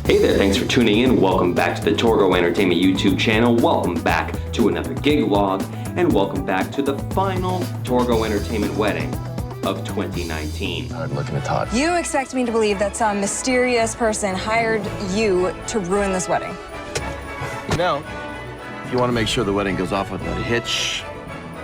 Hey there, thanks for tuning in. Welcome back to the Torgo Entertainment YouTube channel. Welcome back to another gig log, and welcome back to the final Torgo Entertainment wedding of 2019. I'm looking at Todd. You expect me to believe that some mysterious person hired you to ruin this wedding? You know, if you want to make sure the wedding goes off without a hitch,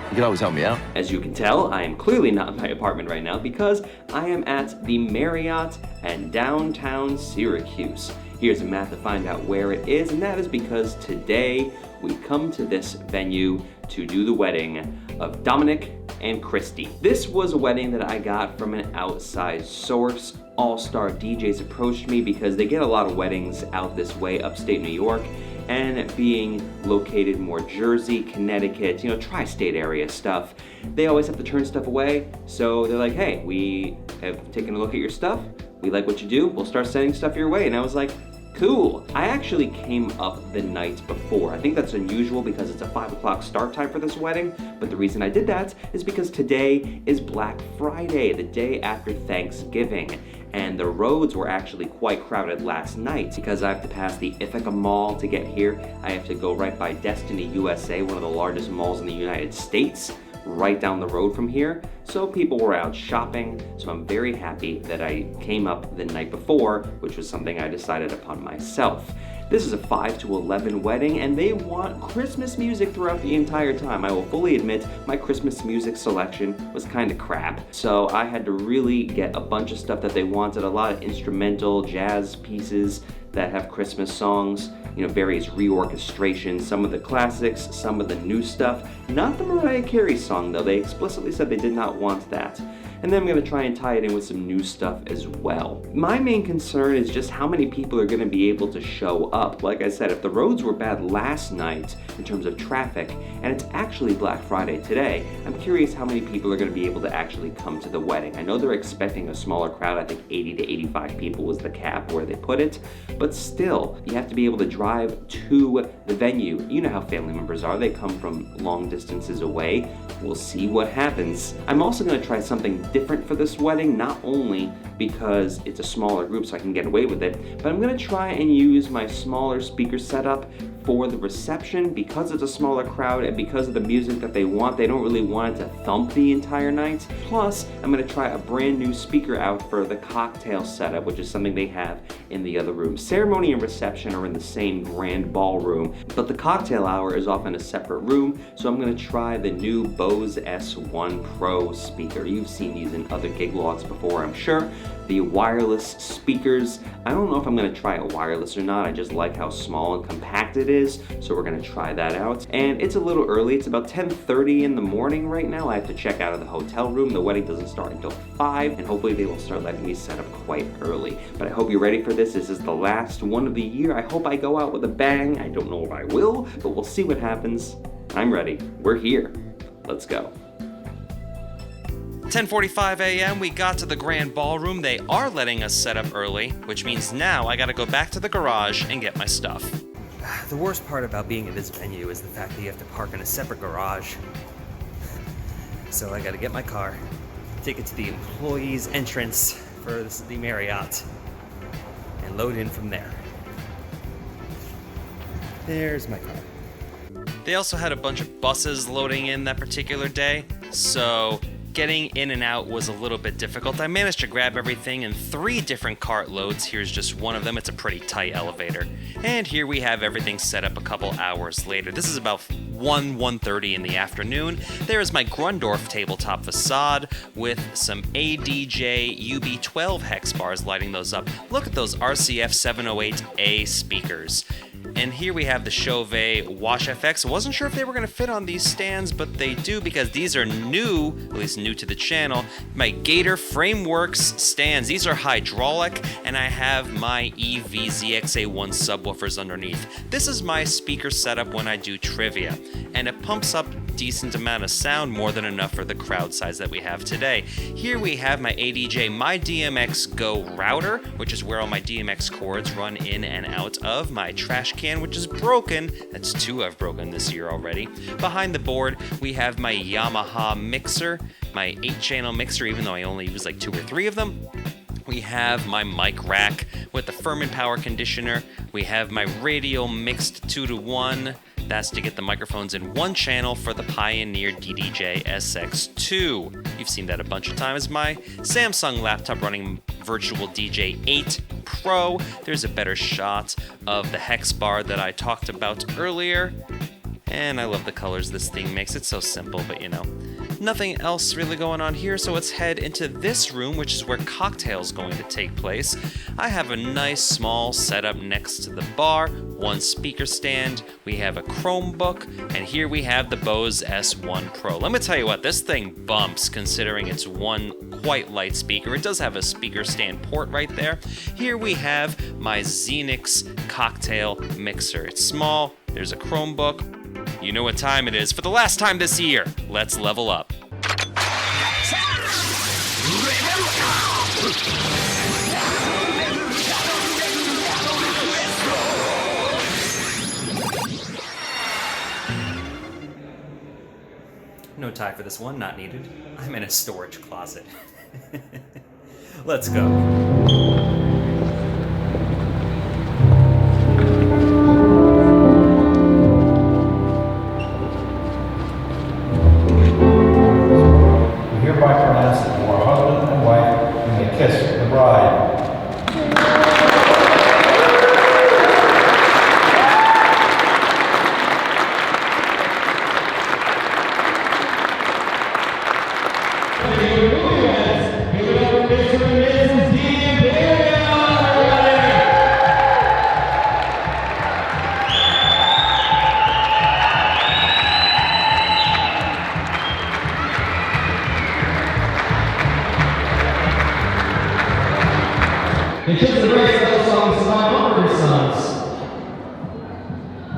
you can always help me out. As you can tell, I am clearly not in my apartment right now because I am at the Marriott in downtown Syracuse. Here's a map to find out where it is, and that is because today we come to this venue to do the wedding of Dominic and Christie. This was a wedding that I got from an outside source. All-star DJs approached me because they get a lot of weddings out this way, upstate New York, and being located more Jersey, Connecticut, tri-state area stuff, they always have to turn stuff away. So they're like, hey, we have taken a look at your stuff. We like what you do. We'll start sending stuff your way. And I was like, cool. I actually came up the night before. I think that's unusual because it's a 5 o'clock start time for this wedding, but the reason I did that is because today is Black Friday, the day after Thanksgiving, and the roads were actually quite crowded last night because I have to pass the Ithaca Mall to get here. I have to go right by Destiny USA, one of the largest malls in the United States, right down the road from here. So people were out shopping, so I'm very happy that I came up the night before, which was something I decided upon myself. This is a 5 to 11 wedding, and they want Christmas music throughout the entire time. I will fully admit my Christmas music selection was kind of crap, so I had to really get a bunch of stuff that they wanted, a lot of instrumental jazz pieces that have Christmas songs, various reorchestrations, some of the classics, some of the new stuff. Not the Mariah Carey song though, they explicitly said they did not want that. And then I'm gonna try and tie it in with some new stuff as well. My main concern is just how many people are gonna be able to show up. Like I said, if the roads were bad last night in terms of traffic, and it's actually Black Friday today, I'm curious how many people are gonna be able to actually come to the wedding. I know they're expecting a smaller crowd, I think 80 to 85 people was the cap where they put it, but still, you have to be able to drive to the venue. You know how family members are, they come from long distances away. We'll see what happens. I'm also gonna try something different for this wedding, not only because it's a smaller group so I can get away with it, but I'm gonna try and use my smaller speaker setup for the reception. Because it's a smaller crowd and because of the music that they want, they don't really want it to thump the entire night. Plus, I'm gonna try a brand new speaker out for the cocktail setup, which is something they have in the other room. Ceremony and reception are in the same grand ballroom, but the cocktail hour is off in a separate room, so I'm gonna try the new Bose S1 Pro speaker. You've seen these in other gig logs before, I'm sure. The wireless speakers, I don't know if I'm gonna try it wireless or not. I just like how small and compact it is, so we're gonna try that out. And it's a little early, it's about 10:30 in the morning right now. I have to check out of the hotel room. The wedding doesn't start until 5, and hopefully they will start letting me set up quite early. But I hope you're ready for this. This is the last one of the year. I hope I go out with a bang. I don't know if I will, but we'll see what happens. I'm ready. We're here. Let's go. 10:45 a.m. we got to the grand ballroom. They are letting us set up early, which means now I gotta go back to the garage and get my stuff. The worst part about being at this venue is the fact that you have to park in a separate garage. So I gotta get my car, take it to the employees' entrance for the Marriott, and load in from there. There's my car. They also had a bunch of buses loading in that particular day, so getting in and out was a little bit difficult. I managed to grab everything in 3 different cart loads. Here's just one of them. It's a pretty tight elevator. And here we have everything set up a couple hours later. This is about 1:30 in the afternoon. There is my Grundorf tabletop facade with some ADJ UB12 hex bars lighting those up. Look at those RCF 708A speakers. And here we have the Chauvet Wash FX. I wasn't sure if they were going to fit on these stands, but they do because these are new, at least new to the channel. My Gator Frameworks stands. These are hydraulic, and I have my EV-ZXA1 subwoofers underneath. This is my speaker setup when I do trivia, and it pumps up decent amount of sound, more than enough for the crowd size that we have today. Here we have my ADJ My DMX Go router, which is where all my DMX cords run in and out of. My trash can, which is broken. That's 2 I've broken this year already. Behind the board, we have my Yamaha mixer, my 8-channel mixer, even though I only use like 2 or 3 of them. We have my mic rack with the Furman power conditioner. We have my radio mixed 2-to-1. That's to get the microphones in one channel for the Pioneer DDJ SX2. You've seen that a bunch of times. My Samsung laptop running Virtual DJ 8 Pro. There's a better shot of the hex bar that I talked about earlier. And I love the colors this thing makes. It's so simple, but you know. Nothing else really going on here, so let's head into this room, which is where cocktail's going to take place. I have a nice small setup next to the bar, one speaker stand, we have a Chromebook, and here we have the Bose S1 Pro. Let me tell you what, this thing bumps considering it's one quite light speaker. It does have a speaker stand port right there. Here we have my Xenix cocktail mixer. It's small, there's a Chromebook. You know what time it is. For the last time this year, let's level up. No tie for this one, not needed. I'm in a storage closet. Let's go. They took the very special song to my Lumber Sons.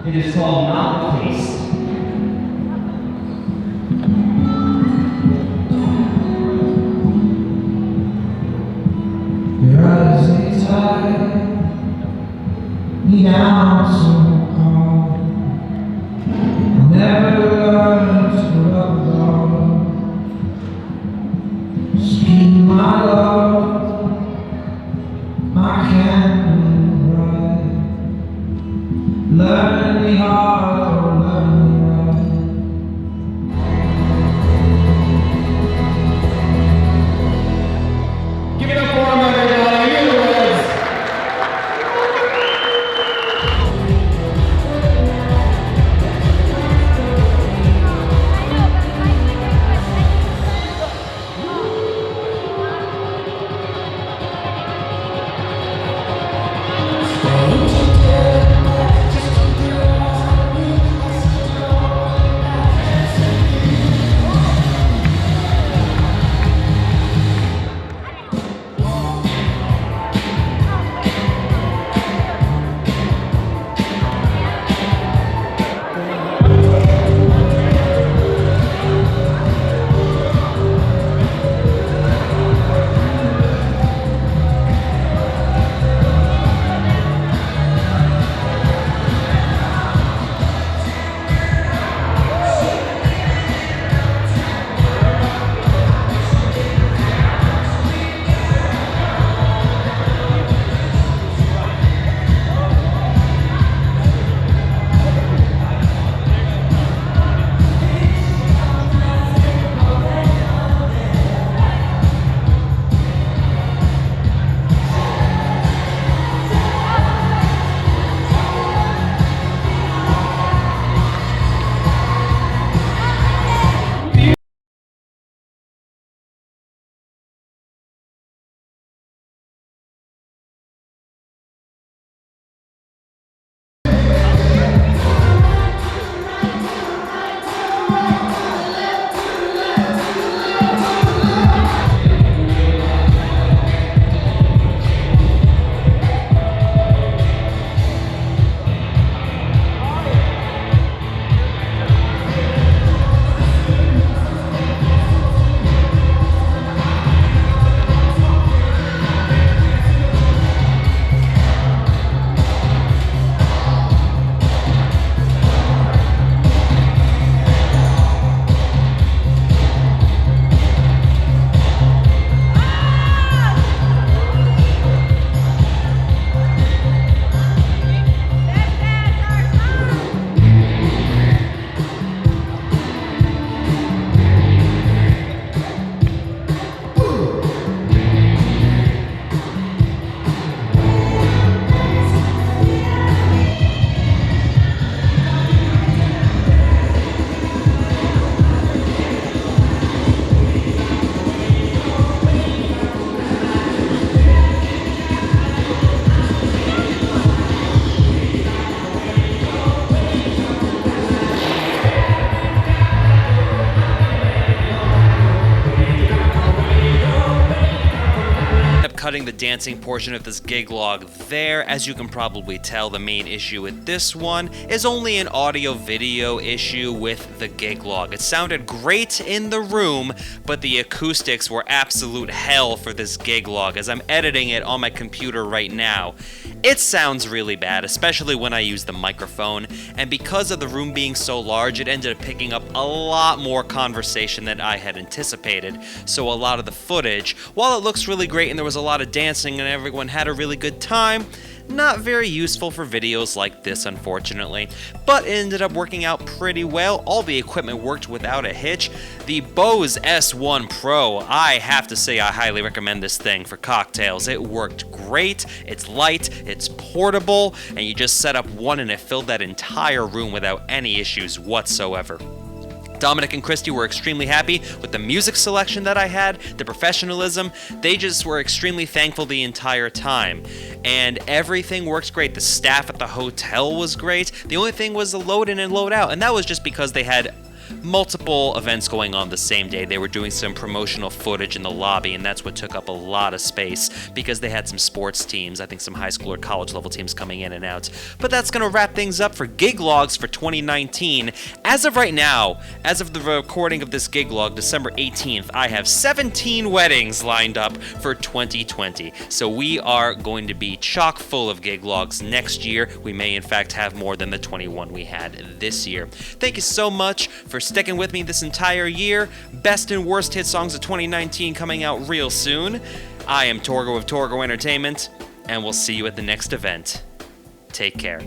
It is called Not the Taste. Your eyes ain't tired, me down so cold. I'll never learn to love alone. Speak my love. I can't ride. Learn me hard, learn me right. Give it up for him, everybody. Here it is. cutting the dancing portion of this gig log there. As you can probably tell, the main issue with this one is only an audio-video issue with the gig log. It sounded great in the room, but the acoustics were absolute hell for this gig log. As I'm editing it on my computer right now, it sounds really bad, especially when I use the microphone, and because of the room being so large, it ended up picking up a lot more conversation than I had anticipated. So a lot of the footage, while it looks really great and there was a lot of dancing and everyone had a really good time, not very useful for videos like this, unfortunately, but it ended up working out pretty well. All the equipment worked without a hitch. The Bose S1 Pro, I have to say I highly recommend this thing for cocktails. It worked great, it's light, it's portable, and you just set up one and it filled that entire room without any issues whatsoever. Dominic and Christie were extremely happy with the music selection that I had, the professionalism. They just were extremely thankful the entire time. And everything worked great. The staff at the hotel was great. The only thing was the load in and load out, and that was just because they had multiple events going on the same day. They were doing some promotional footage in the lobby, and that's what took up a lot of space because they had some sports teams, I think some high school or college level teams coming in and out. But that's going to wrap things up for gig logs for 2019. As of right now, as of the recording of this gig log, December 18th, I have 17 weddings lined up for 2020. So we are going to be chock full of gig logs next year. We may in fact have more than the 21 we had this year. Thank you so much for sticking with me this entire year. Best and worst hit songs of 2019 coming out real soon. I am Torgo of Torgo Entertainment, and we'll see you at the next event. Take care.